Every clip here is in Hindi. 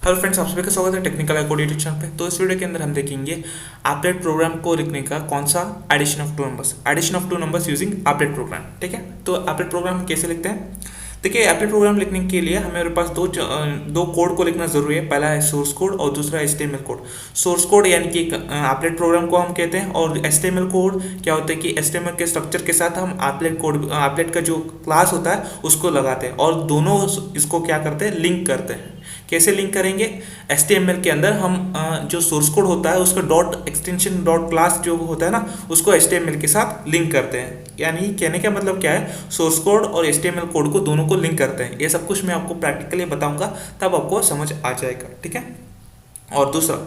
हेलो फ्रेंड्स, आप सभी का स्वागत है टेक्निकल कोड यूट्यूब चैनल पे। तो इस वीडियो के अंदर हम देखेंगे एप्लेट प्रोग्राम को लिखने का कौन सा addition of two numbers using applet program. ठीक है, तो एप्लेट प्रोग्राम कैसे लिखते हैं। देखिए, एप्लेट प्रोग्राम लिखने के लिए हमारे पास दो कोड को लिखना जरूरी है। पहला है सोर्स कोड और दूसरा HTML कोड। सोर्स कोड यानी कि एप्लेट प्रोग्राम को हम कहते हैं, और HTML कोड क्या होता है कि HTML के स्ट्रक्चर के साथ हम एप्लेट का जो क्लास होता है उसको लगाते हैं, और दोनों इसको क्या करते हैं, लिंक करते हैं। कैसे लिंक करेंगे। HTML के अंदर हम जो सोर्स कोड होता है उसका डॉट एक्सटेंशन डॉट क्लास जो होता है ना, उसको HTML के साथ लिंक करते हैं। यानी कहने का मतलब क्या है, सोर्स कोड और HTML कोड को दोनों को लिंक करते हैं। ये सब कुछ मैं आपको प्रैक्टिकली बताऊंगा, तब आपको समझ आ जाएगा। ठीक है, और दूसरा,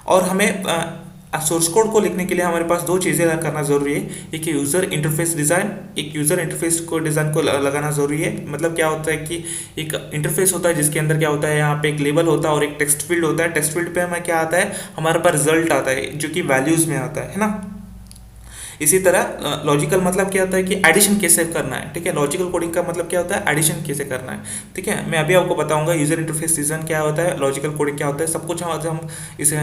और हमें सोर्स कोड को लिखने के लिए हमारे पास दो चीज़ें करना जरूरी है। एक यूज़र इंटरफेस डिज़ाइन, एक यूज़र इंटरफेस को डिज़ाइन को लगाना जरूरी है। मतलब क्या होता है कि एक इंटरफेस होता है जिसके अंदर क्या होता है, यहाँ पे एक लेबल होता है और एक टेक्स्ट फील्ड होता है। टेक्स्ट फील्ड पे हमें क्या आता है, हमारे पास रिजल्ट आता है जो कि वैल्यूज़ में आता है ना। इसी तरह लॉजिकल मतलब क्या होता है कि एडिशन कैसे करना है। ठीक है, लॉजिकल कोडिंग का मतलब क्या होता है, एडिशन कैसे करना है। ठीक है, मैं अभी आपको बताऊंगा यूजर इंटरफेस डिजाइन क्या होता है, लॉजिकल कोडिंग क्या होता है, सब कुछ हम इसी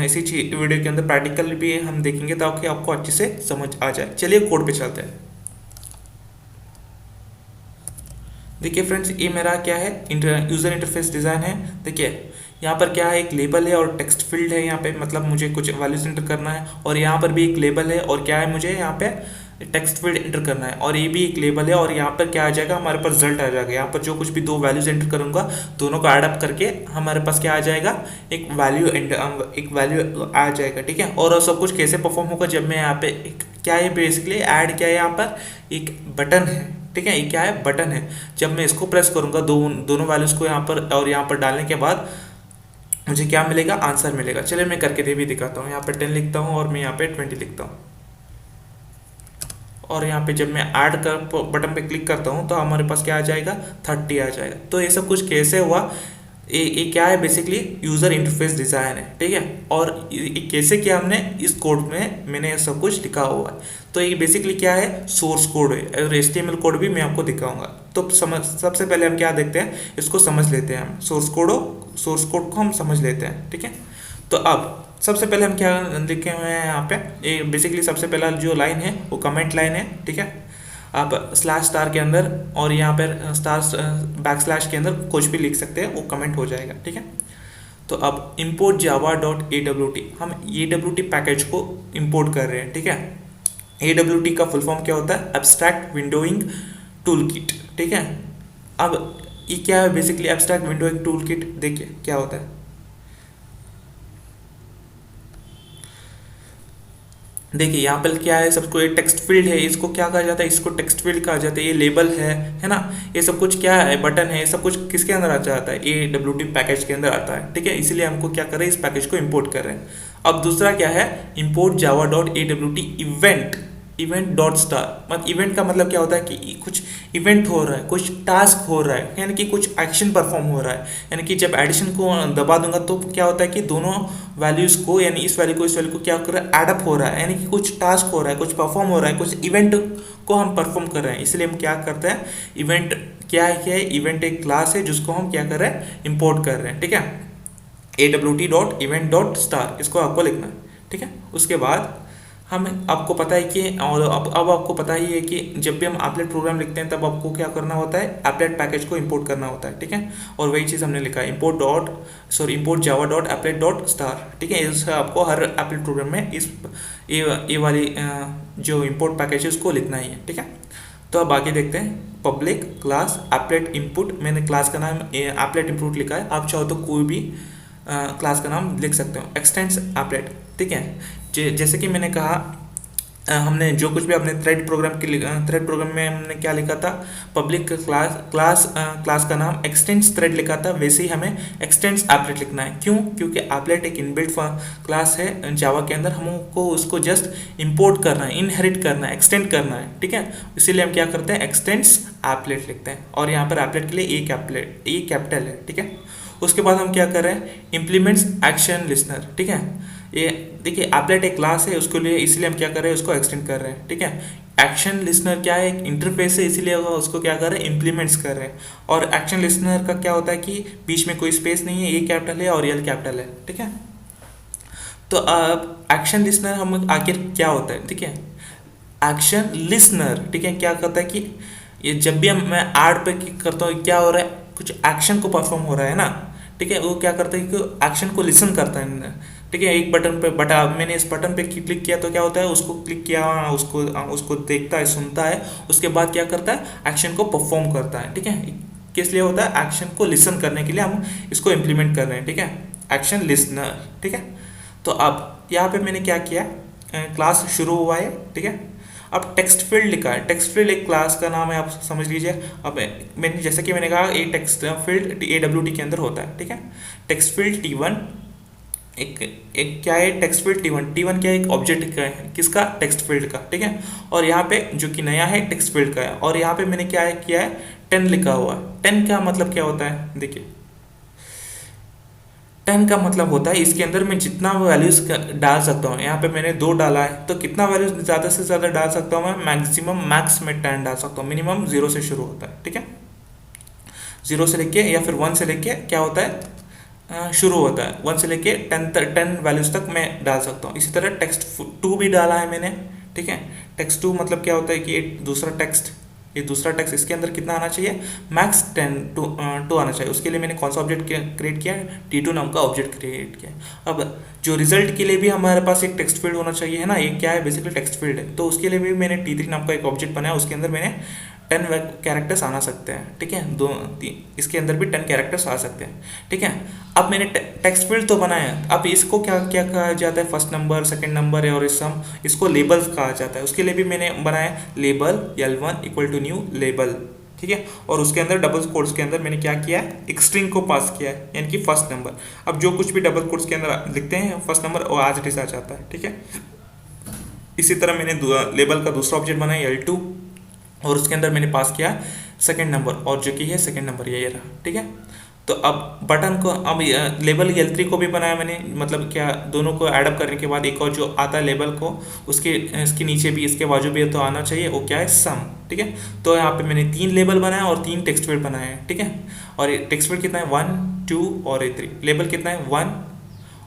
वीडियो के अंदर प्रैक्टिकल भी हम देखेंगे ताकि आपको अच्छे से समझ आ जाए। चलिए कोड पे चलते हैं। देखिए फ्रेंड्स, ये मेरा क्या है, यूजर इंटरफेस डिज़ाइन है। देखिए यहाँ पर क्या है, एक लेबल है और टेक्स्ट फील्ड है। यहाँ पे मतलब मुझे कुछ वैल्यूज एंटर करना है, और यहाँ पर भी एक लेबल है और क्या है, मुझे यहाँ पे टेक्स्ट फील्ड एंटर करना है, और ये भी एक लेबल है। और यहाँ पर क्या आ जाएगा, हमारे पास रिजल्ट आ जाएगा। यहाँ पर जो कुछ भी दो वैल्यूज एंटर करूंगा, दोनों को ऐड अप करके हमारे पास क्या आ जाएगा, एक वैल्यू आ जाएगा। ठीक है, और सब कुछ कैसे परफॉर्म होगा, जब मैं यहाँ पे क्या है, बेसिकली ऐड क्या है, यहाँ पर एक बटन है। ठीक है, ये क्या है, बटन है। जब मैं इसको प्रेस करूंगा, दोनों वैल्यूज को यहाँ पर और यहाँ पर डालने के बाद मुझे क्या मिलेगा, आंसर मिलेगा। चलिए मैं करके दे भी दिखाता हूँ। यहाँ पे 10 लिखता हूँ और मैं यहाँ पे 20 लिखता हूँ, और यहाँ पे जब मैं ऐड कर बटन पे क्लिक करता हूँ तो हमारे पास क्या आ जाएगा, 30 आ जाएगा। तो ये सब कुछ कैसे हुआ, ये क्या है, बेसिकली यूज़र इंटरफेस डिज़ाइन है। ठीक है, और ये कैसे किया हमने, इस कोड में मैंने ये सब कुछ लिखा हुआ है। तो ये बेसिकली क्या है, सोर्स कोड है, और HTML कोड भी मैं आपको दिखाऊंगा। तो सबसे पहले हम क्या देखते हैं, इसको समझ लेते हैं। हम सोर्स कोड को हम समझ लेते हैं। ठीक है, तो अब सबसे पहले हम क्या लिखे हुए हैं यहाँ पे, ये बेसिकली सबसे पहला जो लाइन है वो कमेंट लाइन है। ठीक है, आप स्लैश स्टार के अंदर और यहाँ पर स्टार बैक स्लैश के अंदर कुछ भी लिख सकते हैं, वो कमेंट हो जाएगा। ठीक है, तो अब import java.awt, हम awt पैकेज को इंपोर्ट कर रहे हैं। ठीक है, awt का फुल फॉर्म क्या होता है, एब्स्ट्रैक्ट विंडोइंग टूल किट। ठीक है, अब ये क्या है, basically abstract windowing tool kit. देखिए क्या होता है, देखिए यहाँ पर क्या है, सबको ये टेक्स्ट फील्ड है, इसको क्या कहा जाता है, इसको टेक्स्ट फील्ड कहा जाता है। ये लेबल है ना। ये सब कुछ क्या है, बटन है, ये सब कुछ किसके अंदर आ जाता है, ये AWT पैकेज के अंदर आता है। ठीक है, इसीलिए हमको क्या कर रहे हैं, इस पैकेज को इंपोर्ट कर रहे हैं। अब दूसरा क्या है, import java.awt event dot star. मतलब इवेंट का मतलब क्या होता है कि कुछ इवेंट हो रहा है, कुछ टास्क हो रहा है, यानी कि कुछ एक्शन परफॉर्म हो रहा है। यानी कि जब एडिशन को दबा दूंगा तो क्या होता है कि दोनों वैल्यूज को, यानी इस वैल्यू को इस वैल्यू को क्या कर रहा है, एडअप हो रहा है। यानी कि कुछ टास्क हो रहा है, कुछ परफॉर्म हो रहा है, कुछ इवेंट को हम परफॉर्म कर रहे हैं। इसलिए हम क्या करते हैं, इवेंट क्या है, इवेंट एक क्लास है जिसको हम क्या कर रहे हैं, इंपोर्ट कर रहे हैं। ठीक है, awt.event.star इसको आपको लिखना है। ठीक है, उसके बाद हम आपको पता है कि, और अब आपको पता ही है कि जब भी हम एप्लेट प्रोग्राम लिखते हैं तब आपको क्या करना होता है, एप्लेट पैकेज को इंपोर्ट करना होता है। ठीक है, और वही चीज़ हमने लिखा है, import java.applet.star। ठीक है, इस आपको हर एप्लेट प्रोग्राम में ये वाली जो इंपोर्ट पैकेज है उसको लिखना ही है। ठीक है, तो अब आगे देखते हैं, पब्लिक क्लास एप्लेट इनपुट। मैंने क्लास का नाम एप्लेट इनपुट लिखा है, आप चाहो तो कोई भी क्लास का नाम लिख सकते हो, एक्सटेंड्स एप्लेट। ठीक है, जैसे कि मैंने कहा, हमने जो कुछ भी अपने थ्रेड प्रोग्राम में हमने क्या लिखा था, पब्लिक क्लास का नाम एक्सटेंड्स थ्रेड लिखा था, वैसे ही हमें एक्सटेंड्स एप्लेट लिखना है। क्यों, क्योंकि एप्लेट एक इनबिल्ट क्लास है जावा के अंदर, हमको उसको जस्ट इंपोर्ट करना है, इनहेरिट करना है, एक्सटेंड करना है। ठीक है, इसीलिए हम क्या करते हैं, एक्सटेंड्स एप्लेट लिखते हैं, और यहाँ पर एप्लेट के लिए ए कैपिटल है। ठीक है, उसके बाद हम क्या कर रहे हैं, इम्प्लीमेंट्स एक्शन लिस्नर। ठीक है, ये देखिए एप्लेट एक क्लास है, उसके लिए इसलिए हम क्या कर रहे हैं, उसको एक्सटेंड कर रहे हैं, ठीक है। एक्शन लिसनर क्या है, एक इंटरफेस है, इसीलिए उसको क्या कर रहे हैं, इम्प्लीमेंट्स कर रहे हैं। और एक्शन लिसनर का क्या होता है कि बीच में कोई स्पेस नहीं है, ए कैपिटल है और एल कैपिटल है, ठीक है। तो अब एक्शन लिसनर हम आखिर क्या होता है, ठीक है। एक्शन लिसनर, ठीक है, क्या करता है कि ये जब भी मैं ऐड पे क्लिक करता हूँ, क्या हो रहा है, कुछ एक्शन को परफॉर्म हो रहा है ना, ठीक है। वो क्या करता है कि एक्शन को लिसन करता है, ठीक है। एक बटन पे मैंने इस बटन पे क्लिक किया तो क्या होता है, उसको क्लिक किया, उसको देखता है, सुनता है, उसके बाद क्या करता है, एक्शन को परफॉर्म करता है, ठीक है। किस लिए होता है, एक्शन को लिसन करने के लिए हम इसको इम्प्लीमेंट कर रहे हैं, ठीक है। एक्शन लिसनर, ठीक है। तो अब यहाँ पे मैंने क्या किया, क्लास शुरू हुआ है, ठीक है। अब टेक्स्ट फील्ड लिखा है, टेक्स्ट फील्ड एक क्लास का नाम है, आप समझ लीजिए। अब मैंने जैसे कि मैंने कहा, एक टेक्स्ट फील्ड AWT के अंदर होता है, ठीक है। टेक्स्ट फील्ड T1 एक एक क्या है, टेक्स्ट फील्ड T1 क्या है, एक ऑब्जेक्ट का है, किसका, टेक्स्ट फील्ड का, ठीक है। और यहाँ पे जो कि नया है टेक्स्ट फील्ड का है, और यहाँ पे मैंने क्या है किया है, 10 लिखा हुआ है। 10 का मतलब क्या होता है, देखिए 10 का मतलब होता है इसके अंदर मैं जितना वैल्यूज डाल सकता हूँ। यहाँ पे मैंने 2 डाला है, तो कितना वैल्यूज ज़्यादा से ज़्यादा डाल सकता हूँ मैं, मैक्सिमम मैक्स में 10 डाल सकता हूँ। मिनिमम 0 से शुरू होता है, ठीक है। 0 से लेके या फिर 1 से लेके क्या होता है, शुरू होता है। 1 से लेके 10 वैल्यूज तक मैं डाल सकता हूँ। इसी तरह टेक्स्ट 2 भी डाला है मैंने, ठीक है। टेक्स्ट 2 मतलब क्या होता है कि एक दूसरा टेक्स्ट, ये दूसरा टेक्स्ट, इसके अंदर कितना आना चाहिए, मैक्स 2 आना चाहिए। उसके लिए मैंने कौन सा ऑब्जेक्ट क्रिएट किया है, T2 नाम का ऑब्जेक्ट क्रिएट किया है। अब जो रिजल्ट के लिए भी हमारे पास एक टेक्स्ट फील्ड होना चाहिए, है ना, ये क्या है, बेसिकली टेक्स्ट फील्ड है। तो उसके लिए भी मैंने T3 नाम का एक ऑब्जेक्ट बनाया, उसके अंदर मैंने 10 कैरेक्टर्स आना सकते हैं, ठीक है। इसके अंदर भी 10 कैरेक्टर्स आ सकते हैं, ठीक है। अब मैंने टेक्स्ट फील्ड तो बनाया, अब इसको क्या क्या कहा जाता है, फर्स्ट नंबर, सेकंड नंबर है, और इसको लेबल्स कहा जाता है। उसके लिए भी मैंने बनाया label L1 equal to new label, ठीक है। और उसके अंदर डबल कोट्स के अंदर मैंने क्या किया है, एक स्ट्रिंग को पास किया है, यानी कि फर्स्ट नंबर। अब जो कुछ भी डबल कोट्स के अंदर लिखते हैं फर्स्ट नंबर, वो आज इट आ जाता है, ठीक है। इसी तरह मैंने लेबल का दूसरा ऑब्जेक्ट बनाया L2, और उसके अंदर मैंने पास किया सेकंड नंबर, और जो कि है सेकंड नंबर ये रहा, ठीक है। तो अब बटन को, अब लेबल L3 को भी बनाया मैंने, मतलब क्या, दोनों को ऐडअप करने के बाद एक और जो आता है लेबल को, इसके नीचे भी, इसके बाजू भी तो आना चाहिए, वो क्या है, सम, ठीक है। तो यहाँ पे मैंने 3 लेबल बनाया और 3 टेक्स्ट फील्ड बनाए हैं, ठीक है। और टेक्स्ट फील्ड कितना है, 1 2 और 3। लेबल कितना है, 1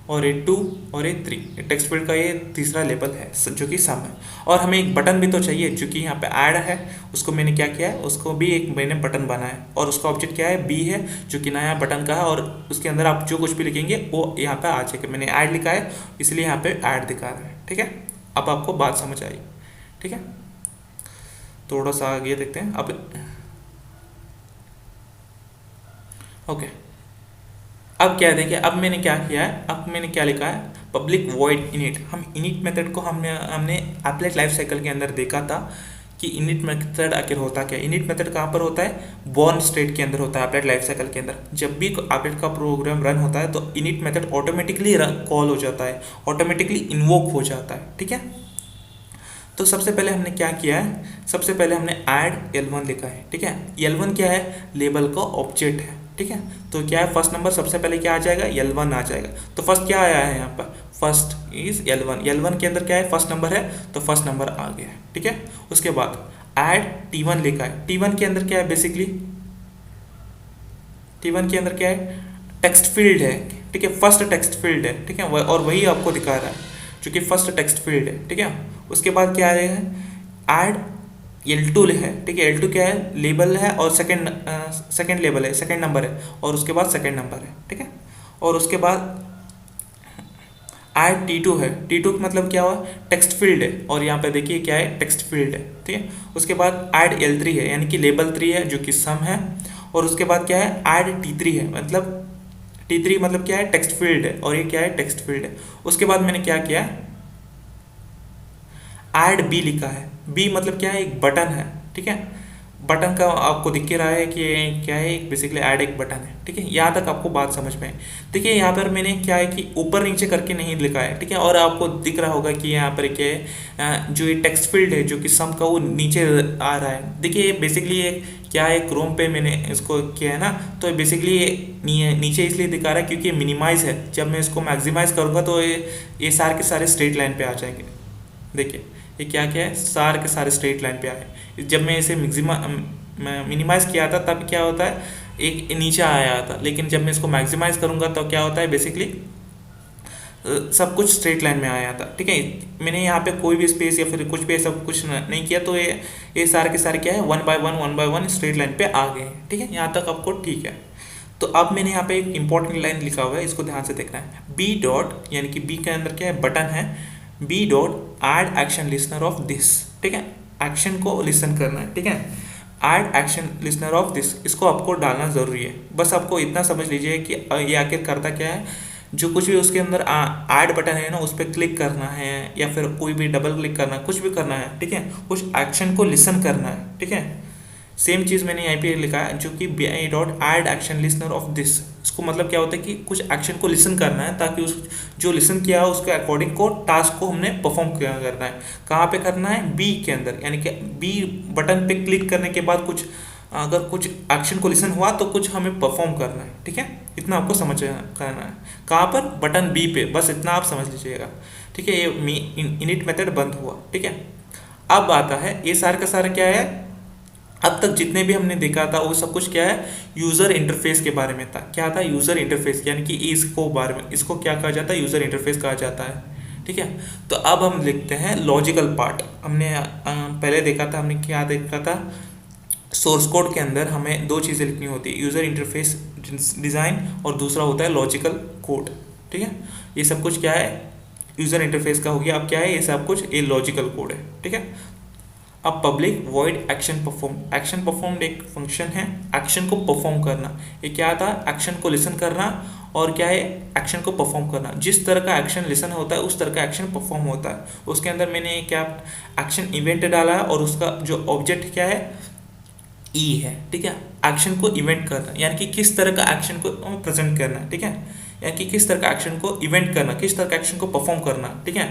और 2 और 3। टेक्स्ट फील्ड का ये तीसरा लेबल है, जो कि सम है। और हमें एक बटन भी तो चाहिए, जो कि यहाँ पे ऐड है, उसको मैंने क्या किया है, उसको भी एक मैंने बटन बनाया है, और उसका ऑब्जेक्ट क्या है, बी है, जो कि नया बटन का है। और उसके अंदर आप जो कुछ भी लिखेंगे वो यहाँ पे आ जाएगा। मैंने ऐड लिखा है, इसलिए यहाँ पे ऐड दिखा रहा है, ठीक है। अब आपको बात समझ आई, ठीक है। थोड़ा सा आगे देखते हैं अब, ओके। अब क्या देखिए, अब मैंने क्या किया है, अब मैंने क्या लिखा है, पब्लिक वॉइड इनिट। हम इनिट मेथड को हमने एप्लेट लाइफ साइकिल के अंदर देखा था कि इनिट मेथड आखिर होता क्या है। इनिट मेथड कहाँ पर होता है, बॉर्न स्टेट के अंदर होता है, एप्लेट लाइफ साइकिल के अंदर। जब भी एप्लेट का प्रोग्राम रन होता है तो इनिट मेथड ऑटोमेटिकली कॉल हो जाता है, ऑटोमेटिकली इन्वोक हो जाता है, ठीक है। तो सबसे पहले हमने क्या किया है, सबसे पहले हमने ऐड L1 लिखा है, ठीक है। L1 क्या है, लेबल का ऑब्जेक्ट है, ठीक है। तो क्या है, फर्स्ट नंबर सबसे पहले क्या आ जाएगा, L1 आ जाएगा। तो फर्स्ट क्या आया है यहाँ पर, फर्स्ट इज L1 के अंदर क्या है, फर्स्ट नंबर है, तो फर्स्ट नंबर आ गया है, ठीक है। उसके बाद ऐड T1 लिखा है। T1 के अंदर क्या है, बेसिकली T1 के अंदर क्या है, टेक्स्ट फील्ड है, ठीक है, फर्स्ट टेक्स्ट फील्ड है, ठीक है। और वही आपको दिखा रहा है, जो कि फर्स्ट टेक्स्ट फील्ड है, ठीक है। उसके बाद क्या है, ऐड L2 है, ठीक है। L2 क्या है, लेबल है, और सेकंड लेबल है, सेकंड नंबर है, और उसके बाद सेकंड नंबर है, ठीक है। और उसके बाद ऐड T2 है। T2 मतलब क्या हुआ, टेक्स्ट फील्ड है, और यहाँ पे देखिए क्या है, टेक्स्ट फील्ड है, ठीक है। उसके बाद ऐड L3 है, यानी कि लेबल 3 है, जो कि सम है। और उसके बाद क्या है, ऐड T3 है, मतलब T3 मतलब क्या है, टेक्स्ट फील्ड है, और ये क्या है, टेक्स्ट फील्ड है। उसके बाद मैंने क्या किया, ऐड B लिखा है। B मतलब क्या है, एक बटन है, ठीक है। बटन का आपको दिख के रहा है कि क्या है, बेसिकली ऐड एक बटन है, ठीक है। यहाँ तक आपको बात समझ में है। देखिए यहाँ पर मैंने क्या है कि ऊपर नीचे करके नहीं लिखा है, ठीक है। और आपको दिख रहा होगा कि यहाँ पर क्या है, जो ये टेक्स्ट फील्ड है जो कि सम का वो नीचे आ रहा है। देखिए बेसिकली ये क्या है, क्रोम पे मैंने इसको किया है ना, तो बेसिकली नीचे इसलिए दिखा रहा है क्योंकि मिनिमाइज है। जब मैं इसको मैक्सिमाइज करूँगा तो ये सारे के सारे स्ट्रेट लाइन पे आ जाएंगे। देखिए ये क्या क्या है, सारे के सारे स्ट्रेट लाइन पे आए। जब मैं इसे मिनिमाइज किया था तब क्या होता है, एक नीचे आया था, लेकिन जब मैं इसको मैक्सिमाइज करूँगा तो क्या होता है, बेसिकली सब कुछ स्ट्रेट लाइन में आया था, ठीक है। मैंने यहाँ पे कोई भी स्पेस या फिर कुछ भी सब कुछ नहीं किया, तो ये सारे के सारे क्या है, one by one straight line पे आ गए हैं, ठीक है। यहाँ तक आपको ठीक है। तो अब मैंने यहाँ पे एक इंपॉर्टेंट लाइन लिखा हुआ है, इसको ध्यान से देखना है। बी डॉट, यानी कि बी के अंदर क्या है, बटन है। B dot add action listener of this, ठीक है। एक्शन को लिसन करना है, ठीक है। Add action listener of this, इसको आपको डालना ज़रूरी है। बस आपको इतना समझ लीजिए कि ये आखिर करता क्या है। जो कुछ भी उसके अंदर ऐड बटन है ना, उस पर क्लिक करना है या फिर कोई भी डबल क्लिक करना है, कुछ भी करना है, ठीक है। उस एक्शन को लिसन करना है, ठीक है। सेम चीज़ मैंने यहाँ पे लिखा है, जो कि B I dot add action listener of this. इसको मतलब क्या होता है कि कुछ एक्शन को लिसन करना है, ताकि उस जो लिसन किया है उसके अकॉर्डिंग को टास्क को हमने परफॉर्म करना है। कहाँ पे करना है, बी के अंदर, यानी कि बी बटन पे क्लिक करने के बाद कुछ अगर कुछ एक्शन को लिसन हुआ तो कुछ हमें परफॉर्म करना है, ठीक है। इतना आपको समझ करना है। कहाँ पर, बटन बी पे, बस इतना आप समझ लीजिएगा, ठीक है। ये इनिट मेथड बंद हुआ, ठीक है। अब आता है ये सारा का सारा क्या है, अब तक जितने भी हमने देखा था वो सब कुछ क्या है, यूज़र इंटरफेस के बारे में था। क्या था, यूज़र इंटरफेस, यानी कि इसको बारे में, इसको क्या कहा जाता है, यूज़र इंटरफेस कहा जाता है, ठीक है। तो अब हम लिखते हैं लॉजिकल पार्ट। हमने पहले देखा था, हमने क्या देखा था, सोर्स कोड के अंदर हमें दो चीज़ें लिखनी होती है, यूज़र इंटरफेस डिज़ाइन और दूसरा होता है लॉजिकल कोड, ठीक है। ये सब कुछ क्या है, यूज़र इंटरफेस का हो गया। अब क्या है, ये सब कुछ ये लॉजिकल कोड है, ठीक है। अब public void action perform, action perform एक फंक्शन है, एक्शन को परफॉर्म करना। ये क्या था, एक्शन को लिसन करना, और क्या है, एक्शन को परफॉर्म करना। जिस तरह का एक्शन लिसन होता है उस तरह का एक्शन परफॉर्म होता है। उसके अंदर मैंने क्या एक्शन इवेंट डाला है, और उसका जो ऑब्जेक्ट क्या है, ई है, ठीक है। एक्शन को इवेंट करना, यानी कि किस तरह का एक्शन को प्रेजेंट करना, ठीक है। यानी कि किस तरह का एक्शन को इवेंट करना, किस तरह का एक्शन को परफॉर्म करना, ठीक है।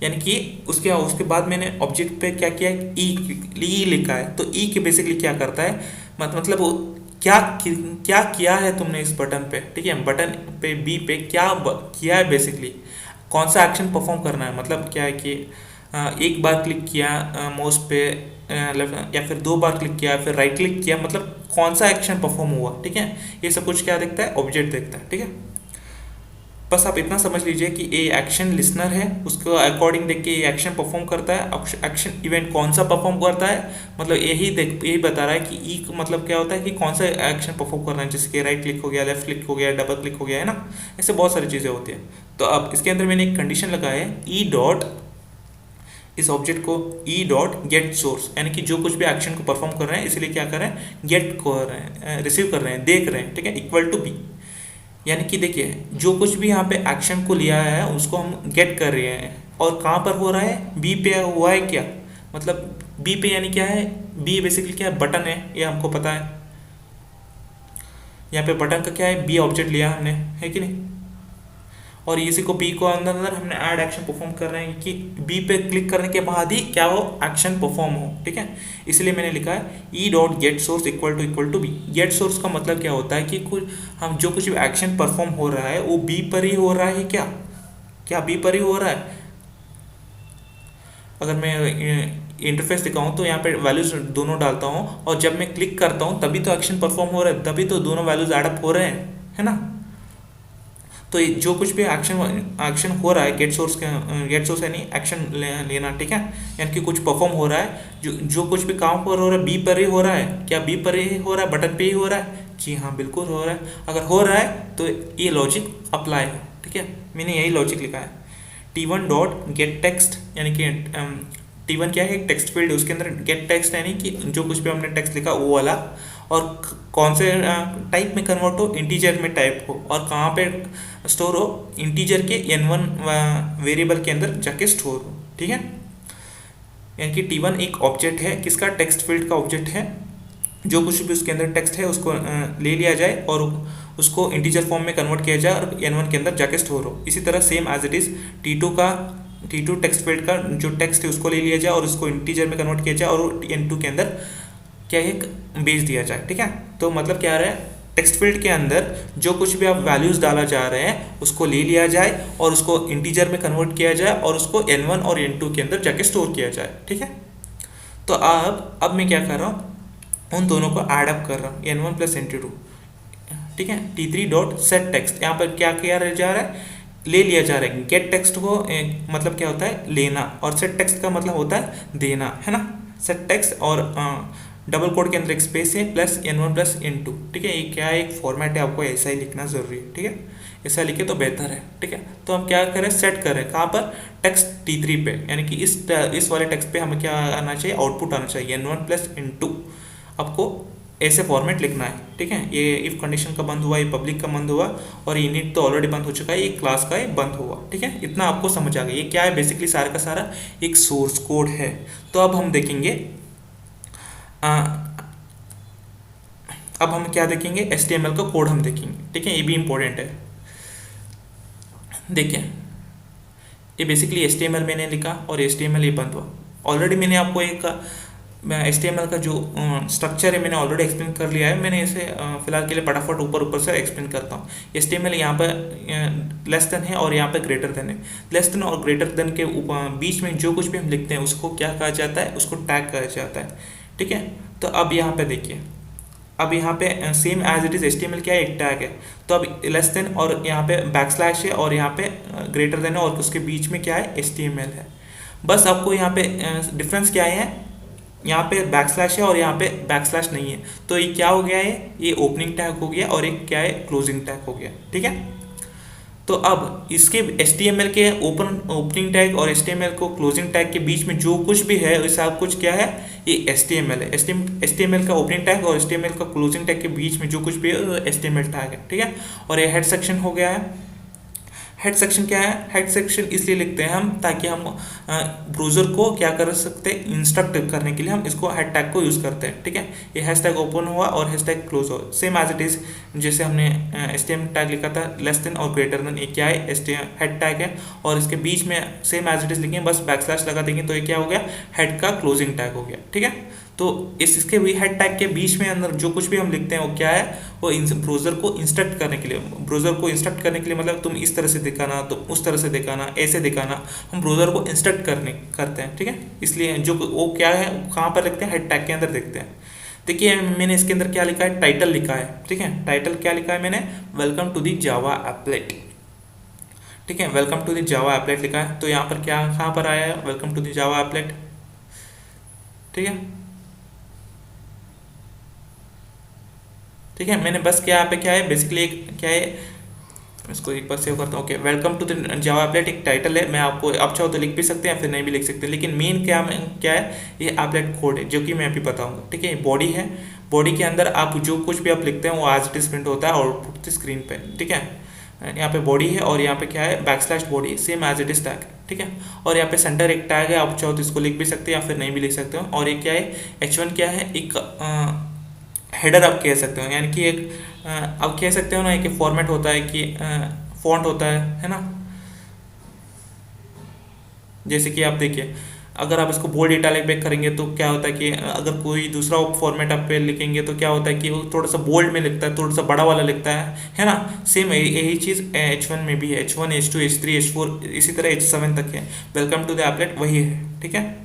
यानी कि उसके बाद मैंने ऑब्जेक्ट पे क्या किया, ई लिखा है। तो ई के बेसिकली क्या करता है, मतलब क्या क्या किया है तुमने इस बटन पे, ठीक है। बटन पे बी पे क्या किया है, बेसिकली कौन सा एक्शन परफॉर्म करना है। मतलब क्या है कि एक बार क्लिक किया माउस पे लेफ्ट, या फिर दो बार क्लिक किया, फिर राइट क्लिक किया, मतलब कौन सा एक्शन परफॉर्म हुआ, ठीक है। ये सब कुछ क्या देखता है, ऑब्जेक्ट देखता है, ठीक है। बस आप इतना समझ लीजिए कि ये एक्शन लिसनर है, उसको अकॉर्डिंग देख के ये एक्शन परफॉर्म करता है। एक्शन इवेंट कौन सा परफॉर्म करता है, मतलब यही बता रहा है कि ई मतलब क्या होता है कि कौन सा एक्शन परफॉर्म करना है। जैसे कि राइट क्लिक हो गया, लेफ्ट क्लिक हो गया, डबल क्लिक हो गया, है ना। ऐसे बहुत सारी चीज़ें होती है। तो अब इसके अंदर मैंने एक कंडीशन लगाया है, ई डॉट, इस ऑब्जेक्ट को ई डॉट गेट सोर्स, यानी कि जो कुछ भी एक्शन को परफॉर्म कर रहे हैं, इसलिए क्या कर रहे हैं, गेट कर रहे हैं, रिसीव कर रहे हैं, देख रहे हैं, ठीक है, इक्वल टू बी। यानी कि देखिए जो कुछ भी यहाँ पे एक्शन को लिया है उसको हम गेट कर रहे हैं, और कहाँ पर हो रहा है, बी पे हुआ है क्या, मतलब बी पे, यानी क्या है, बी बेसिकली क्या है, बटन है, ये हमको पता है। यहाँ पे बटन का क्या है, बी ऑब्जेक्ट लिया हमने, है कि नहीं। और इसी को बी को अंदर अंदर हमने ऐड एक्शन परफॉर्म कर रहे हैं कि बी पे क्लिक करने के बाद ही क्या हो, एक्शन परफॉर्म हो, ठीक है। इसलिए मैंने लिखा है E dot get source equal to B. Get source का मतलब क्या होता है कि कुछ हम जो कुछ भी एक्शन परफॉर्म हो रहा है वो बी पर ही हो रहा है, क्या बी पर ही हो रहा है। अगर मैं इंटरफेस दिखाऊं तो यहाँ पे वैल्यूज दोनों डालता हूँ, और जब मैं क्लिक करता हूँ तभी तो एक्शन परफॉर्म हो रहा है, तभी तो दोनों वैल्यूज एडअप हो रहे हैं, है ना। तो जो कुछ भी एक्शन हो रहा है, गेट सोर्स यानी एक्शन लेना, ठीक है। यानी कि कुछ परफॉर्म हो रहा है, जो कुछ भी काम पर हो रहा है बी पर ही हो रहा है। क्या बी पर ही हो रहा है, बटन पे ही हो रहा है, जी हाँ बिल्कुल हो रहा है। अगर हो रहा है तो ये लॉजिक अप्लाई है, ठीक है। मैंने यही लॉजिक लिखा है। T1 डॉट गेट टेक्स्ट, यानी कि T1 क्या है, टेक्स्ट फील्ड है, उसके अंदर गेट टेक्स्ट यानी कि जो कुछ भी हमने टेक्स्ट लिखा वो वाला, और कौन से टाइप में कन्वर्ट हो, इंटीजर में टाइप हो, और कहाँ पे स्टोर हो, इंटीजर के n1 वेरिएबल के अंदर जाके स्टोर हो, ठीक है। यानी कि T1 एक ऑब्जेक्ट है, किसका, टेक्स्ट फील्ड का ऑब्जेक्ट है, जो कुछ भी उसके अंदर टेक्स्ट है उसको ले लिया जाए और उसको इंटीजर फॉर्म में कन्वर्ट किया जाए और N1 के अंदर जाके स्टोर हो। इसी तरह same as it is T2 text field का जो टेक्स्ट है उसको ले लिया जाए और उसको इंटीजर में कन्वर्ट किया जाए और N2 के अंदर क्या है भेज दिया जाए। ठीक है, तो मतलब क्या आ रहा है, टेक्स्ट फील्ड के अंदर जो कुछ भी आप वैल्यूज़ डाला जा रहे हैं उसको ले लिया जाए और उसको इंटीजर में कन्वर्ट किया जाए और उसको N1 और N2 के अंदर जाके स्टोर किया जाए। ठीक है, तो अब मैं क्या कर रहा हूँ, उन दोनों को ऐड अप कर रहा हूँ, N1 प्लस N2। ठीक है, T3 डॉट सेट टेक्स्ट, यहाँ पर क्या किया जा रहा है, ले लिया जा रहा है। गेट टेक्स्ट को मतलब क्या होता है, लेना, और सेट टेक्स्ट का मतलब होता है देना, है ना। सेट टेक्स्ट और डबल कोड के अंदर एक स्पेस है प्लस N1 प्लस N2। ठीक है, ये क्या है, एक फॉर्मेट है, आपको ऐसा ही लिखना ज़रूरी है। ठीक है, ऐसा लिखे तो बेहतर है। ठीक है, तो हम क्या करें, सेट करें कहाँ पर, टेक्स्ट T3 पे, यानी कि इस वाले टेक्स्ट पे हमें क्या आना चाहिए, आउटपुट आना चाहिए N1 प्लस N2। आपको ऐसे फॉर्मेट लिखना है। ठीक है, ये इफ कंडीशन का बंद हुआ, ये पब्लिक का बंद हुआ और ये इनिट तो ऑलरेडी बंद हो चुका है, ये क्लास का ये बंद हुआ। ठीक है, इतना आपको समझ आ गया। ये क्या है, बेसिकली सारा का सारा एक सोर्स कोड है। तो अब हम देखेंगे अब हम क्या देखेंगे, HTML का कोड हम देखेंगे। ठीक है, ये भी इंपॉर्टेंट है। देखिए, ये बेसिकली HTML मैंने लिखा और HTML ये बंद हुआ। ऑलरेडी मैंने आपको एक HTML का जो स्ट्रक्चर है मैंने ऑलरेडी एक्सप्लेन कर लिया है। मैंने इसे फिलहाल के लिए फटाफट ऊपर से एक्सप्लेन करता हूँ। HTML यहाँ पर लेस देन है और यहाँ पर ग्रेटर देन है। लेस देन और ग्रेटर देन के बीच में जो कुछ भी हम लिखते हैं उसको क्या कहा जाता है, उसको टैग कहा जाता है। ठीक है, तो अब यहाँ पे देखिए, अब यहाँ पे same as it is HTML क्या है, एक टैग है। तो अब लेस देन और यहाँ पे बैकस्लैश है और यहाँ पे ग्रेटर देन है और उसके बीच में क्या है, HTML है। बस आपको यहाँ पे डिफरेंस क्या है, यहाँ पे बैकस्लैश है और यहाँ पे बैकस्लैश नहीं है। तो ये क्या हो गया है, ये ओपनिंग टैग हो गया और एक क्या है, क्लोजिंग टैग हो गया। ठीक है, तो अब इसके HTML के ओपनिंग टैग और HTML को क्लोजिंग टैग के बीच में जो कुछ भी है, ये सब कुछ क्या है, ये HTML है। HTML का ओपनिंग टैग और HTML का क्लोजिंग टैग के बीच में जो कुछ भी है HTML टैग है। ठीक है, और ये हेड सेक्शन हो गया है। हेड सेक्शन क्या है, हेड सेक्शन इसलिए लिखते हैं हम ताकि हम ब्राउज़र को क्या कर सकते हैं, इंस्ट्रक्ट करने के लिए हम इसको हेड टैग को यूज़ करते हैं। ठीक है, ये हैश टैग ओपन हुआ और हैश टैग क्लोज हुआ, सेम एज इट इज़ जैसे हमने HTML टैग लिखा था लेस देन और ग्रेटर देन। ये क्या है, हेड टैग है और इसके बीच में सेम एज इट इज़ लिखेंगे, बस बैकस्लैश लगा देंगे तो ये क्या हो गया, हेड का क्लोजिंग टैग हो गया। ठीक है, तो इसके भी हेड टैग के बीच में अंदर जो कुछ भी हम लिखते हैं वो क्या है, वो ब्राउज़र को इंस्ट्रक्ट करने के लिए, मतलब तुम इस तरह से दिखाना, तुम उस तरह से दिखाना, ऐसे दिखाना, हम ब्राउज़र को इंस्ट्रक्ट करते हैं। ठीक है, इसलिए जो वो क्या है, कहाँ पर लिखते हैं, हेड टैग के अंदर देखते हैं। देखिए मैंने इसके अंदर क्या लिखा है, टाइटल लिखा है। ठीक है, टाइटल क्या लिखा है मैंने, welcome to the Java applet. ठीक है, welcome to the Java applet लिखा है। तो यहाँ पर क्या कहाँ पर आया है, welcome to the Java applet. ठीक है, ठीक है, मैंने बस क्या यहाँ पे क्या है, बेसिकली एक क्या है, इसको एक बार सेव करता हूँ। Okay, welcome to the Java applet एक टाइटल है। मैं आपको आप चाहो तो लिख भी सकते हैं फिर नहीं भी लिख सकते, लेकिन मेन क्या है, ये एप्लेट कोड है जो कि मैं अभी बताऊँगा। ठीक है, बॉडी है, बॉडी के अंदर आप जो कुछ भी आप लिखते हैं वो एज इट इज प्रिंट होता है आउटपुट स्क्रीन पे। ठीक है, यहाँ पे बॉडी है और यहाँ पे क्या है, backslash body, same as it is tag. ठीक है, और यहाँ पे सेंटर एक टैग है, आप चाहो तो इसको लिख भी सकते हैं या फिर नहीं भी लिख सकते हो। और ये क्या है, H1 क्या है, एक हेडर आप कह सकते हो, यानी कि एक आप कह सकते हो ना, एक फॉर्मेट होता है कि फॉन्ट होता है ना। जैसे कि आप देखिए, अगर आप इसको बोल्ड इटैलिक बैक करेंगे तो क्या होता है कि अगर कोई दूसरा फॉर्मेट आप पे लिखेंगे तो क्या होता है कि वो थोड़ा सा बोल्ड में लिखता है, थोड़ा सा बड़ा वाला लिखता है ना। सेम यही चीज़ H1 में भी है, H1 H2 H3 H4 इसी तरह H7 तक है। वेलकम टू द एप्लेट वही है। ठीक है,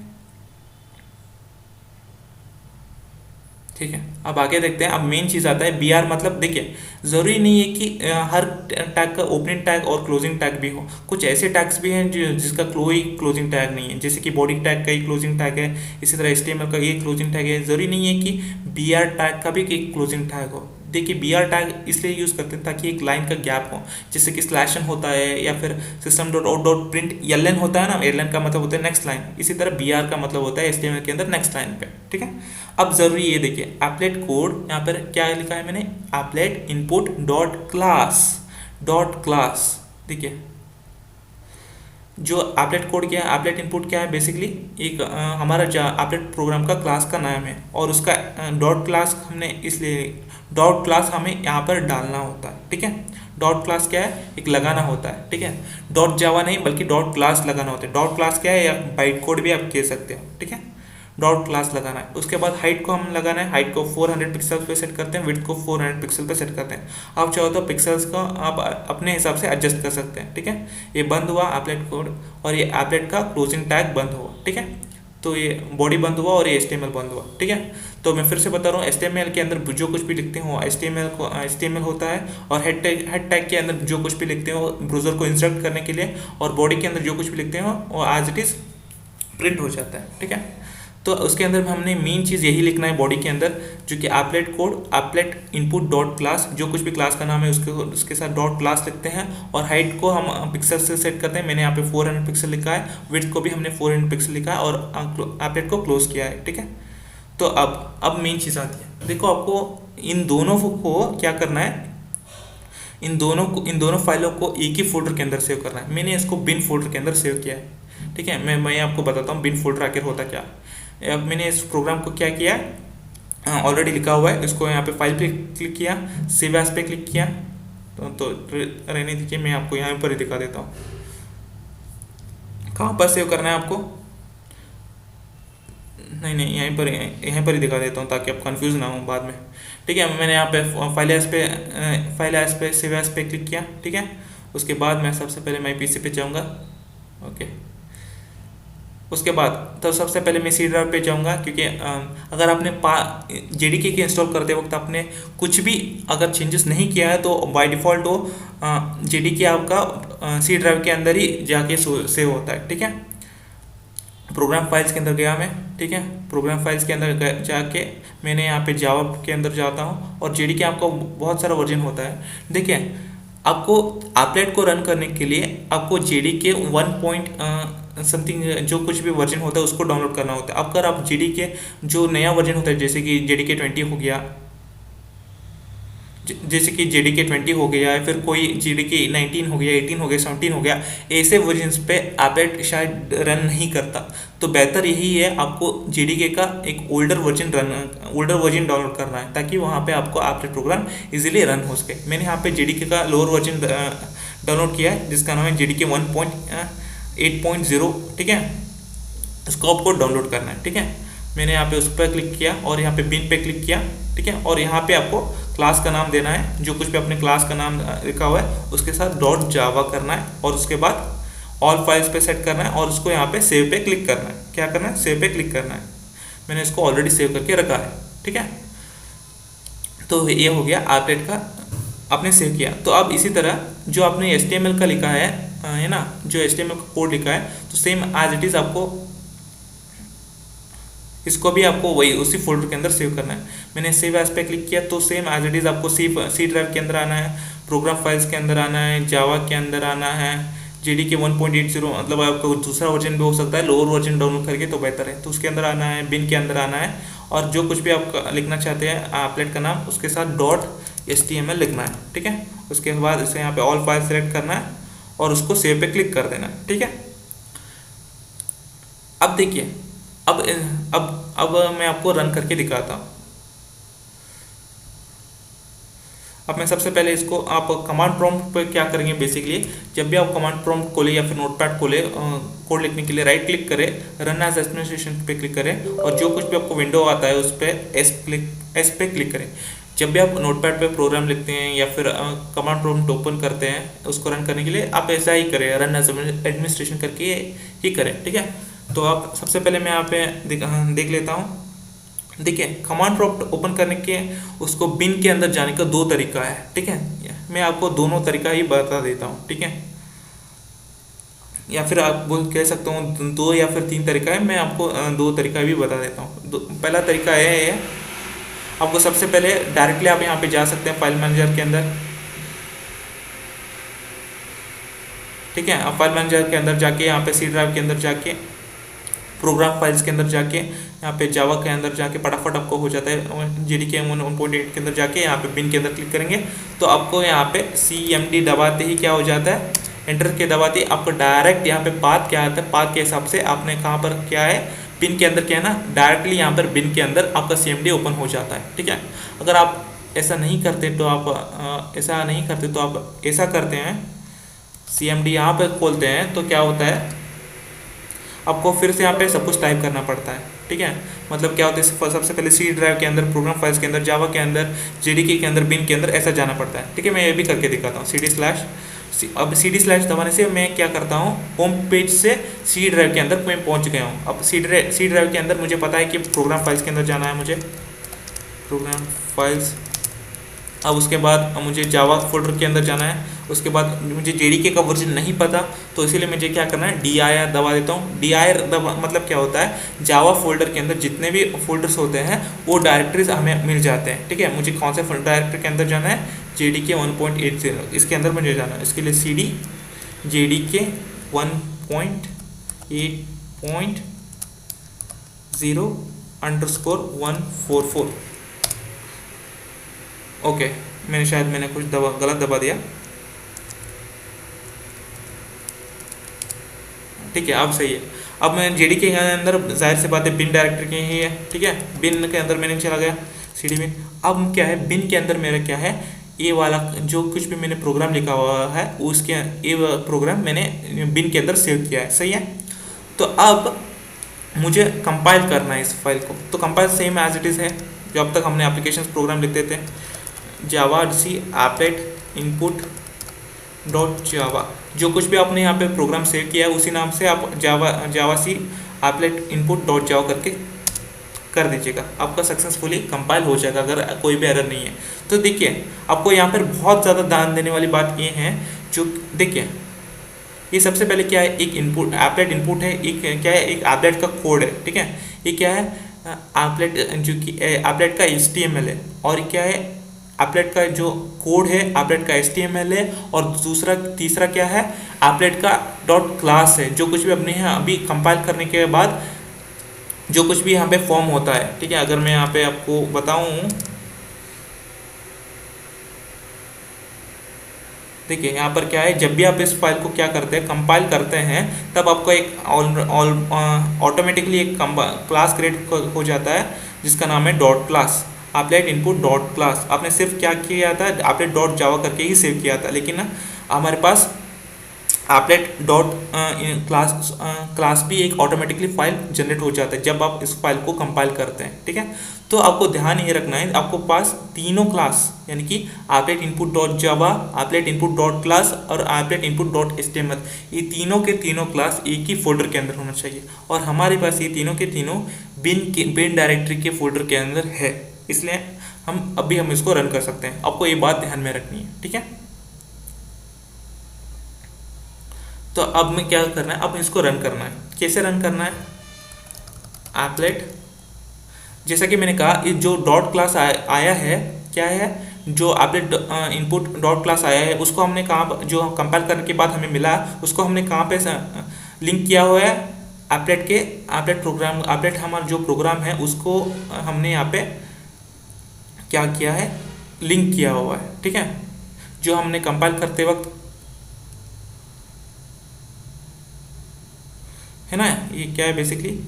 ठीक है, अब आगे देखते हैं। अब मेन चीज़ आता है BR, मतलब देखिए ज़रूरी नहीं है कि हर टैग का ओपनिंग टैग और क्लोजिंग टैग भी हो। कुछ ऐसे टैग्स भी हैं जिसका कोई क्लोजिंग टैग नहीं है, जैसे कि बॉडी टैग का ही क्लोजिंग टैग है, इसी तरह HTML का ये क्लोजिंग टैग है। ज़रूरी नहीं है कि BR टैग का भी एक क्लोजिंग टैग हो। देखिए BR टैग इसलिए यूज़ करते हैं ताकि एक लाइन का गैप हो, जैसे कि स्लैशन होता है या फिर system dot out dot print LN होता है ना, LN का मतलब होता है नेक्स्ट लाइन, इसी तरह BR का मतलब होता है HTML के अंदर नेक्स्ट लाइन पे। ठीक है, अब जरूरी ये देखिए एप्लेट कोड, यहाँ पर क्या लिखा है मैंने, एप्लेट इनपुट डॉट क्लास। देखिए जो एप्लेट कोड क्या है, एप्लेट इनपुट क्या है, बेसिकली एक हमारा एप्लेट प्रोग्राम का क्लास का नाम है और उसका डॉट क्लास हमने इसलिए डॉट क्लास हमें यहाँ पर डालना होता है, ठीक है। डॉट क्लास क्या है, एक लगाना होता है, ठीक है। डॉट जावा नहीं बल्कि डॉट क्लास लगाना होता है। डॉट क्लास क्या है, या बाइट कोड भी आप कह सकते हो, ठीक है। डॉट क्लास लगाना है। उसके बाद हाइट को हम लगाना है, हाइट को 400 पिक्सल पे सेट करते हैं, विड्थ को 400 पिक्सल पे सेट करते हैं। आप चाहो तो पिक्सल्स को आप अपने हिसाब से एडजस्ट कर सकते हैं, ठीक है। ये बंद हुआ एप्लेट कोड और ये एप्लेट का क्लोजिंग टैग बंद हुआ, ठीक है। तो ये बॉडी बंद हुआ और ये HTML बंद हुआ, ठीक है। तो मैं फिर से बता रहा हूँ, HTML के अंदर जो कुछ भी लिखते हो HTML होता है, और हेड टैग के अंदर जो कुछ भी लिखते हो ब्राउज़र को इंस्ट्रक्ट करने के लिए, और बॉडी के अंदर जो कुछ भी लिखते हो वो एज इट इज़ प्रिंट हो जाता है, ठीक है। तो उसके अंदर हमने मेन चीज़ यही लिखना है बॉडी के अंदर, जो कि applet code applet input dot class, जो कुछ भी क्लास का नाम है उसके साथ डॉट क्लास लिखते हैं, और हाइट को हम पिक्सल से सेट करते हैं। मैंने यहाँ पे 400 पिक्सल लिखा है, विड्थ को भी हमने 400 पिक्सल लिखा है, और एप्लेट को क्लोज किया है, ठीक है। तो अब मेन चीज़ आती है, देखो आपको इन दोनों को क्या करना है, इन दोनों फाइलों को एक ही फोल्डर के अंदर सेव करना है। मैंने इसको बिन फोल्डर के अंदर सेव किया है, ठीक है। मैं आपको बताता हूँ बिन फोल्डर आखिर होता क्या। अब मैंने इस प्रोग्राम को क्या किया, ऑलरेडी लिखा हुआ है, इसको यहाँ पे फाइल पे क्लिक किया, सेव एज पे क्लिक किया, तो रहने दीजिए, मैं आपको यहाँ पर ही दिखा देता हूँ कहाँ पर सेव करना है आपको। नहीं यहीं पर ही दिखा देता हूँ ताकि आप कंफ्यूज ना हो बाद में, ठीक है। मैंने यहाँ पे फाइल एज पे सेव एज पे क्लिक किया, ठीक है। उसके बाद मैं सबसे पहले माई PC पे जाऊँगा, ओके। उसके बाद तो सबसे पहले मैं C ड्राइव पे जाऊँगा, क्योंकि अगर आपने JDK के इंस्टॉल करते वक्त आपने कुछ भी अगर चेंजेस नहीं किया है तो बाय डिफ़ॉल्ट वो JDK आपका C ड्राइव के अंदर ही जाके सेव होता है, ठीक है। प्रोग्राम फाइल्स के अंदर गया मैं, ठीक है। प्रोग्राम फाइल्स के अंदर जाके मैंने यहाँ पे जावा के अंदर जाता हूँ, और JDK आपका बहुत सारा वर्जन होता है। देखिए आपको एप्लेट को रन करने के लिए आपको JDK 1 समथिंग जो कुछ भी वर्जन होता है उसको डाउनलोड करना होता है। अब अगर आप JDK जो नया वर्जन होता है, जैसे कि JDK 20 हो गया, जैसे कि JDK 20 हो गया, या फिर कोई JDK 19 हो गया, 18 हो गया, 17 हो गया, ऐसे वर्जन्स पे एप्लेट शायद रन नहीं करता। तो बेहतर यही है आपको JDK का एक ओल्डर वर्जन डाउनलोड करना है, ताकि वहाँ पे आपको एप्लेट प्रोग्राम इजीली रन हो सके। मैंने यहाँ पे JDK का लोअर वर्जन डाउनलोड किया है, जिसका नाम है JDK 1.8.0, ठीक है। इसको आपको डाउनलोड करना है, ठीक है। मैंने यहाँ पे उस पर क्लिक किया और यहाँ पे बिन पे क्लिक किया, ठीक है। और यहाँ पे आपको क्लास का नाम देना है, जो कुछ भी अपने क्लास का नाम लिखा हुआ है उसके साथ डॉट जावा करना है, और उसके बाद ऑल फाइल्स पे सेट करना है, और उसको यहाँ पे सेव पे क्लिक करना है। क्या करना है, सेव पे क्लिक करना है। मैंने इसको ऑलरेडी सेव करके रखा है, ठीक है। तो ये हो गया एप्लेट का, आपने सेव किया। तो अब इसी तरह जो आपने HTML का लिखा है ना, जो HTML का कोड लिखा है, तो सेम एज इट इज़ आपको इसको भी आपको वही उसी फोल्डर के अंदर सेव करना है। मैंने सेव एज पे क्लिक किया, तो सेम एज इट इज़ आपको सी ड्राइव के अंदर आना है, प्रोग्राम फाइल्स के अंदर आना है, जावा के अंदर आना है, JDK 1.80, मतलब आपको दूसरा वर्जन भी हो सकता है, लोअर वर्जन डाउनलोड करके तो बेहतर है। तो उसके अंदर आना है, बिन के अंदर आना है, और जो कुछ भी आप लिखना चाहते हैं एप्लेट का नाम, उसके साथ .html लिखना है, ठीक है। उसके बाद इसे यहाँ पे ऑल फाइल सेलेक्ट करना है और उसको सेव पे क्लिक कर देना है, ठीक है। अब देखिए, अब मैं आपको रन करके दिखाता हूँ। अब मैं सबसे पहले इसको, आप कमांड प्रॉम्प्ट पर क्या करेंगे, बेसिकली जब भी आप कमांड प्रॉम्प्ट खोले या फिर नोटपैड खोले, कोड लिखने के लिए राइट क्लिक करें, रन एज एडमिनिस्ट्रेशन पे क्लिक करें, और जो कुछ भी आपको विंडो आता है उस पर एस पे क्लिक करें। जब भी आप नोटपैड पे प्रोग्राम लिखते हैं या फिर कमांड प्रॉम्प्ट ओपन करते हैं उसको रन करने के लिए, आप ऐसा ही करें, रन एज एडमिनिस्ट्रेशन करके ही करें, ठीक है। तो आप सबसे पहले मैं यहाँ पे देख लेता हूँ। देखिए, कमांड प्रॉम्प्ट ओपन करने के उसको बिन के अंदर जाने का 2 तरीका है, ठीक है। मैं आपको दोनों तरीका ही बता देता हूँ, ठीक है। या फिर आप कह सकते हो 2 या फिर 3 तरीका है, मैं आपको 2 तरीका भी बता देता हूँ। पहला तरीका यह है, आपको सबसे पहले डायरेक्टली आप यहाँ पे जा सकते हैं फाइल मैनेजर के अंदर, ठीक है। आप फाइल मैनेजर के अंदर जाके यहाँ पे सी ड्राइव के अंदर जाके प्रोग्राम फाइल्स के अंदर जाके यहाँ पे जावा के अंदर जाके फटाफट आपको हो जाता है। JDK 1.8 के अंदर जाके यहाँ पे बिन के अंदर क्लिक करेंगे तो आपको यहाँ पे CMD दबाते ही क्या हो जाता है, एंटर के दबाते आपको डायरेक्ट यहाँ पे पाथ क्या आता है, पाथ के हिसाब से आपने कहाँ पर क्या है, बिन के अंदर क्या है ना, डायरेक्टली यहाँ पर बिन के अंदर आपका CMD ओपन हो जाता है। ठीक है, अगर आप ऐसा नहीं करते तो आप ऐसा करते हैं, CMD यहाँ पर खोलते हैं तो क्या होता है, आपको फिर से यहाँ पे सब कुछ टाइप करना पड़ता है। ठीक है, मतलब क्या होता है, सबसे पहले C ड्राइव के अंदर, प्रोग्राम फाइल्स के अंदर, जावा के अंदर, JDK के अंदर, बिन के अंदर ऐसा जाना पड़ता है। ठीक है, मैं ये भी करके दिखाता हूँ। अब CD/ दबाने से मैं क्या करता हूँ, होम पेज से C ड्राइव के अंदर मैं पहुँच गया हूँ। अब C ड्राइव के अंदर मुझे पता है कि प्रोग्राम फाइल्स के अंदर जाना है मुझे, प्रोग्राम फाइल्स। अब उसके बाद मुझे जावा फोल्डर के अंदर जाना है। उसके बाद मुझे JDK का वर्जन नहीं पता, तो इसीलिए मुझे क्या करना है, dir दबा देता हूँ। dir दबा मतलब क्या होता है, जावा फोल्डर के अंदर जितने भी फोल्डर्स होते हैं वो डायरेक्टरीज हमें मिल जाते हैं। ठीक है, मुझे कौन से डायरेक्टरी के अंदर जाना है, JDK 1.80 इसके अंदर मुझे जाना है। इसके लिए CD JDK 1.8.0_144। ओके, मैंने कुछ गलत दबा दिया। ठीक है, अब सही है। अब मैं JDK के अंदर जाहिर सी बात है बिन डायरेक्टरी की ही है। ठीक है, बिन के अंदर मैंने चला गया, CD बिन। अब क्या है, बिन के अंदर मेरा क्या है, ये वाला जो कुछ भी मैंने प्रोग्राम लिखा हुआ है उसके ये प्रोग्राम मैंने बिन के अंदर सेव किया है। सही है, तो अब मुझे कंपाइल करना है इस फाइल को। तो compile same as it is है जो अब तक हमने एप्लीकेशन प्रोग्राम लिखते थे, javac applet input dot Java. जो कुछ भी आपने यहाँ पे प्रोग्राम सेव किया है उसी नाम से आप जावा सी एप्लेट इनपुट डॉट जावा करके कर दीजिएगा, आपका सक्सेसफुली कंपाइल हो जाएगा अगर कोई भी एरर नहीं है। तो देखिए, आपको यहाँ पर बहुत ज़्यादा ध्यान देने वाली बात ये है, जो देखिए ये सबसे पहले क्या है, एक इनपुट एप्लेट इनपुट है, एक क्या है, एक एप्लेट का कोड है। ठीक है, ये क्या है, एप्लेट जो कि एप्लेट का HTML है, और क्या है, एप्लेट का जो कोड है एप्लेट का HTML है, और तीसरा क्या है, एप्लेट का डॉट क्लास है। जो कुछ भी अपने यहाँ अभी कंपाइल करने के बाद जो कुछ भी यहाँ पे फॉर्म होता है। ठीक है, अगर मैं यहाँ पे आपको बताऊँ, देखिए यहाँ पर क्या है, जब भी आप इस फाइल को क्या करते हैं, कंपाइल करते हैं, तब आपको एक ऑटोमेटिकली एक क्लास क्रिएट हो जाता है जिसका नाम है dot class, applet input dot class. आपने सिर्फ क्या किया था, एप्लेट डॉट जावा करके ही सेव किया था, लेकिन ना हमारे पास एप्लेट डॉट क्लास भी एक ऑटोमेटिकली फाइल जनरेट हो जाता है जब आप इस फाइल को कंपाइल करते हैं। ठीक है, तो आपको ध्यान ये रखना है, आपको पास तीनों क्लास यानी कि एप्लेट इनपुट डॉट जावा, एप्लेट इनपुट डॉट क्लास और एप्लेट इनपुट डॉट HTML, ये तीनों के तीनों क्लास एक ही फोल्डर के अंदर होना चाहिए। और हमारे पास ये तीनों के तीनों बिन डायरेक्टरी के फोल्डर के अंदर है, इसलिए हम इसको रन कर सकते हैं। आपको ये बात ध्यान में रखनी है। ठीक है, तो अब में क्या करना है, अब इसको रन करना है। कैसे रन करना है, एप्लेट, जैसा कि मैंने कहा, ये जो डॉट क्लास आया है, क्या है, जो एप्लेट इनपुट डॉट क्लास आया है उसको हमने कहाँ, जो कंपाइल करने के बाद हमें मिला, उसको हमने कहाँ पे लिंक किया हुआ है, एप्लेट प्रोग्राम, एप्लेट हमारा जो प्रोग्राम है उसको हमने यहाँ पे क्या किया है, लिंक किया हुआ है। ठीक है, जो हमने कंपाइल करते वक्त है ना, ये क्या है बेसिकली,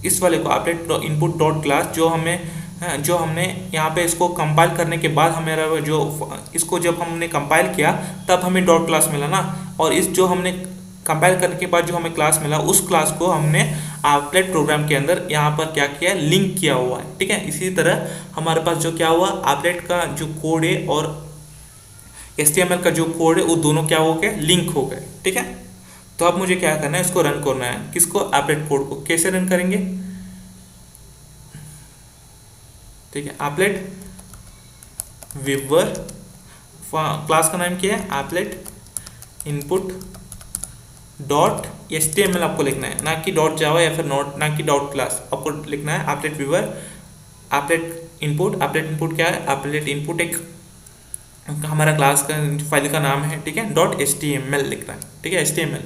इस वाले को एप्लेट इनपुट डॉट क्लास जो हमने यहाँ पे इसको कंपाइल करने के बाद हमारा जो इसको जब हमने कंपाइल किया तब हमें डॉट क्लास मिला ना, और इस जो हमने कंपाइल करने के बाद जो हमें क्लास मिला उस क्लास को हमने एप्लेट प्रोग्राम के अंदर यहाँ पर क्या किया, लिंक किया हुआ है। ठीक है, इसी तरह हमारे पास जो क्या हुआ, एप्लेट का जो कोड है और HTML का जो कोड है वो दोनों क्या हो गए, लिंक हो गए। ठीक है, तो अब मुझे क्या करना है, इसको रन करना है। किसको, एप्लेट कोड को। कैसे रन करेंगे, ठीक है, एप्लेट व्यूअर, क्लास का नाम क्या है, एप्लेट इनपुट डॉट HTML आपको लिखना है, ना कि डॉट जावा या फिर ना कि डॉट क्लास, आपको लिखना है एप्लेट व्यूअर, एप्लेट इनपुट क्या है, एप्लेट इनपुट एक हमारा क्लास का फाइल का नाम है। ठीक है, डॉट HTML लिखना है। ठीक है, HTML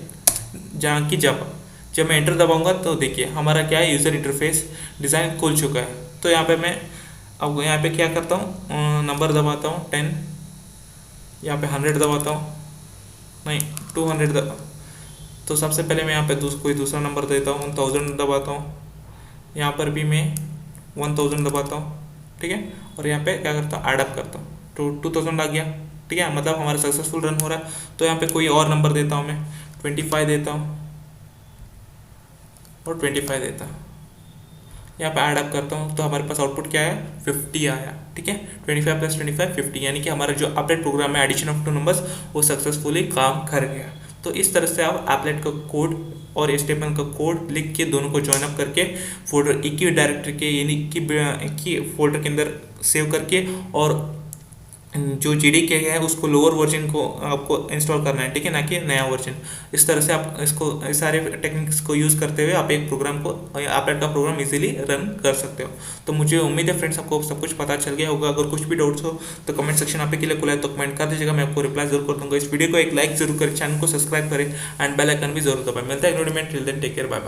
जहाँ की जब मैं एंटर दबाऊंगा तो देखिए हमारा क्या है, यूज़र इंटरफेस डिज़ाइन खुल चुका है। तो यहाँ पे मैं अब यहाँ पे क्या करता हूँ, नंबर दबाता हूँ 10, यहाँ पे 100 दबाता हूँ, नहीं 200 तो सबसे पहले मैं यहाँ पे कोई दूसरा नंबर देता हूँ, 1000 दबाता हूँ, यहाँ पर भी मैं 1000 दबाता हूँ, ठीक है, और यहाँ पे क्या करता हूँ, एडअप करता हूँ, तो 2000 आ गया, ठीक है, मतलब हमारा सक्सेसफुल रन हो रहा है। तो यहाँ पे कोई और नंबर देता हूँ मैं, 25 देता हूँ और 25 देता हूँ, यहाँ पे ऐड अप करता हूँ, तो हमारे पास आउटपुट क्या है, 50 आया, ठीक है, 25 + 25 50, यानी कि हमारा जो अपडेट प्रोग्राम है एडिशन ऑफ 2 नंबर्स वो सक्सेसफुली काम कर गया। तो इस तरह से आप एप्लेट का कोड और HTML का कोड लिख के दोनों को ज्वाइन अप करके फोल्डर एक ही डायरेक्टरी के यानी कि फोल्डर के अंदर सेव करके और जो JDK है उसको लोअर वर्जन को आपको इंस्टॉल करना है, ठीक है, ना कि नया वर्जन। इस तरह से आप इसको इस सारे टेक्निक्स को यूज़ करते हुए आप एक प्रोग्राम को एप्लेट का प्रोग्राम इजीली रन कर सकते हो। तो मुझे उम्मीद है फ्रेंड्स आपको सब कुछ पता चल गया होगा। अगर कुछ भी डाउट्स हो तो कमेंट सेक्शन आप के लिए खुला है, तो कमेंट कर दीजिएगा, मैं आपको रिप्लाई जरूर कर दूंगा। इस वीडियो को एक लाइक जरूर करें, चैनल को सब्सक्राइब करें एंड बेल आइकन भी जरूर दबाएं। मिलता है टेक केयर, बाय बाय।